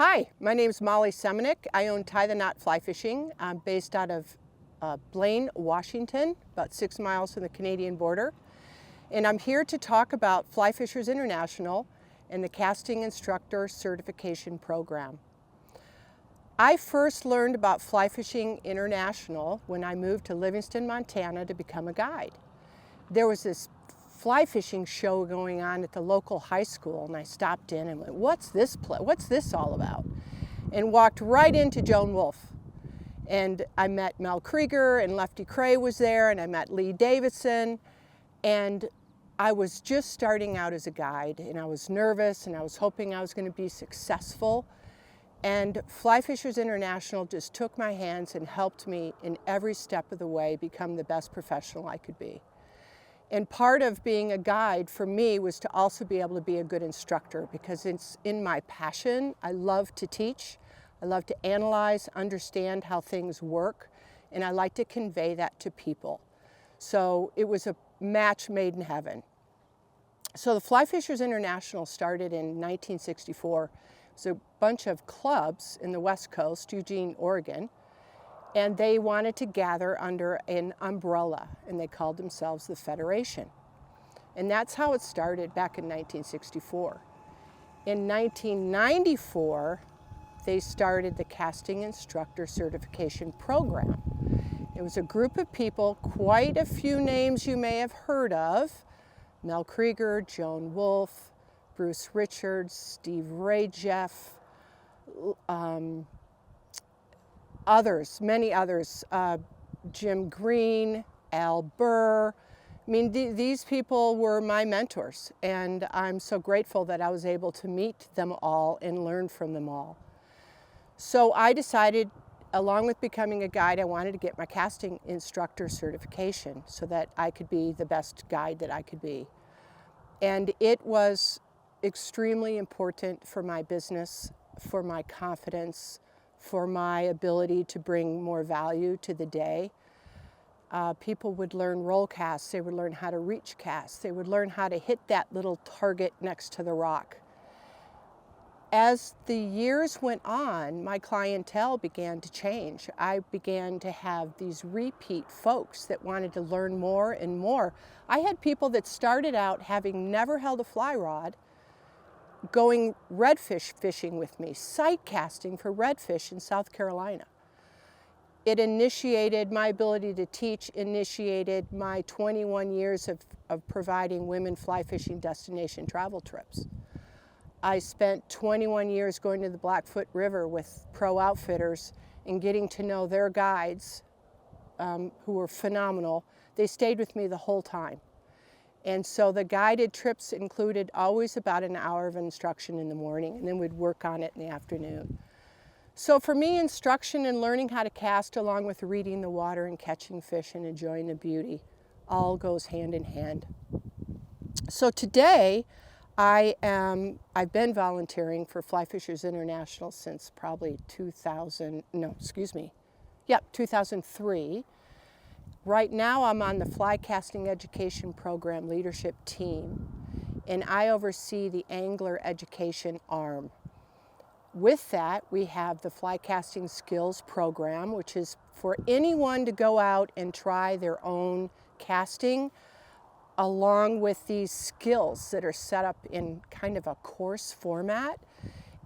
Hi, my name is Molly Semenik. I own Tie the Knot Fly Fishing. I'm based out of Blaine, Washington, about 6 miles from the Canadian border. And I'm here to talk about Fly Fishers International and the Casting Instructor Certification Program. I first learned about Fly Fishing International when I moved to Livingston, Montana to become a guide. There was this fly fishing show going on at the local high school, and I stopped in and went, what's this all about? And walked right into Joan Wolfe. And I met Mel Krieger, and Lefty Cray was there, and I met Lee Davidson. And I was just starting out as a guide, and I was nervous, and I was hoping I was going to be successful. And Fly Fishers International just took my hands and helped me in every step of the way become the best professional I could be. And part of being a guide for me was to also be able to be a good instructor, because it's in my passion. I love to teach. I love to analyze, understand how things work, and I like to convey that to people. So it was a match made in heaven. So the Fly Fishers International started in 1964. It was a bunch of clubs in the West Coast, Eugene, Oregon, and they wanted to gather under an umbrella, and they called themselves the Federation. And that's how it started back in 1964. In 1994, they started the Casting Instructor Certification Program. It was a group of people, quite a few names you may have heard of: Mel Krieger, Joan Wolfe, Bruce Richards, Steve Rajeff, many others, Jim Green, Al Burr. I mean, these people were my mentors, and I'm so grateful that I was able to meet them all and learn from them all. So I decided, along with becoming a guide, I wanted to get my casting instructor certification so that I could be the best guide that I could be. And it was extremely important for my business, for my confidence, for my ability to bring more value to the day. People would learn roll casts, they would learn how to reach casts, they would learn how to hit that little target next to the rock. As the years went on, my clientele began to change. I began to have these repeat folks that wanted to learn more and more. I had people that started out having never held a fly rod, going redfish fishing with me, sight casting for redfish in South Carolina. It initiated my ability to teach, initiated my 21 years of providing women fly fishing destination travel trips. I spent 21 years going to the Blackfoot River with pro outfitters and getting to know their guides, who were phenomenal. They stayed with me the whole time. And so the guided trips included always about an hour of instruction in the morning, and then we'd work on it in the afternoon. So for me, instruction and learning how to cast, along with reading the water and catching fish and enjoying the beauty, all goes hand in hand. So today, I've been volunteering for Fly Fishers International since probably 2003. Right now I'm on the Fly Casting Education Program leadership team, and I oversee the angler education arm. With that, we have the Fly Casting Skills Program, which is for anyone to go out and try their own casting, along with these skills that are set up in kind of a course format.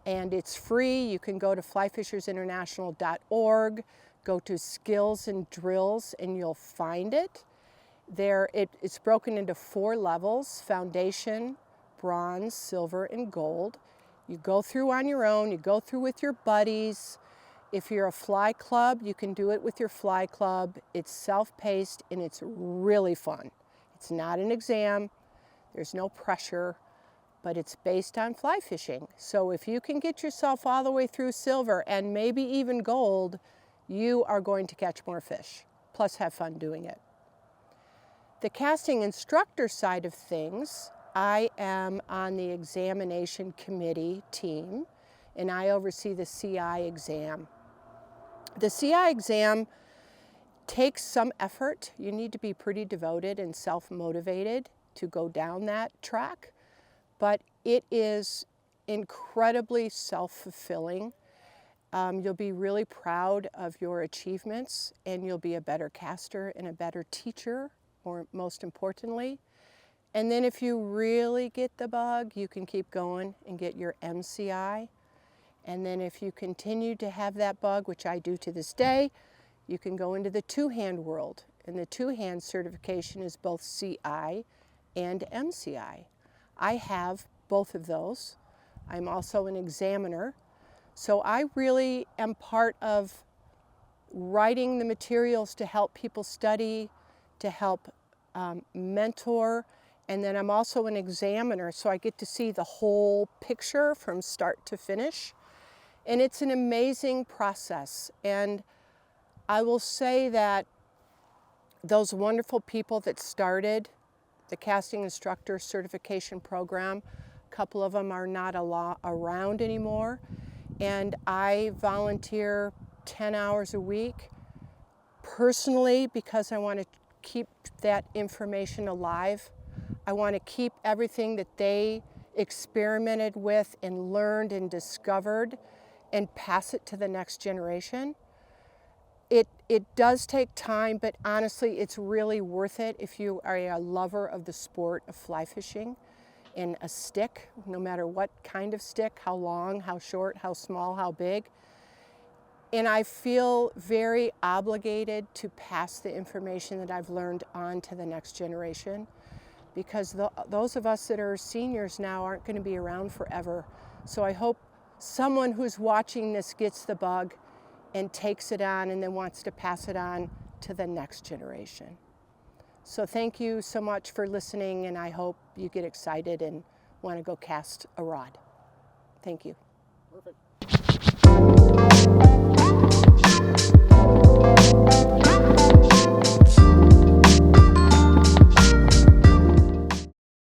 And it's free. You can go to flyfishersinternational.org, go to skills and drills, and you'll find it. It's broken into 4 levels: foundation, bronze, silver, and gold. You go through on your own, you go through with your buddies. If you're a fly club, you can do it with your fly club. It's self-paced and it's really fun. It's not an exam, there's no pressure, but it's based on fly fishing. So if you can get yourself all the way through silver and maybe even gold, you are going to catch more fish, plus have fun doing it. The casting instructor side of things, I am on the examination committee team, and I oversee the CI exam. The CI exam takes some effort. You need to be pretty devoted and self-motivated to go down that track, but it is incredibly self-fulfilling. You'll be really proud of your achievements, and you'll be a better caster and a better teacher, or most importantly. And then if you really get the bug, you can keep going and get your MCI. And then if you continue to have that bug, which I do to this day, you can go into the two-hand world. And the two-hand certification is both CI and MCI. I have both of those. I'm also an examiner. So I really am part of writing the materials to help people study, to help mentor, and then I'm also an examiner, so I get to see the whole picture from start to finish. And it's an amazing process. And I will say that those wonderful people that started the casting instructor certification program, a couple of them are not around anymore. And I volunteer 10 hours a week personally because I want to keep that information alive. I want to keep everything that they experimented with and learned and discovered and pass it to the next generation. It does take time, but honestly, it's really worth it if you are a lover of the sport of fly fishing. In a stick, no matter what kind of stick, how long, how short, how small, how big. And I feel very obligated to pass the information that I've learned on to the next generation, because those of us that are seniors now aren't going to be around forever. So I hope someone who's watching this gets the bug and takes it on and then wants to pass it on to the next generation. So thank you so much for listening, and I hope you get excited and want to go cast a rod. Thank you. Perfect.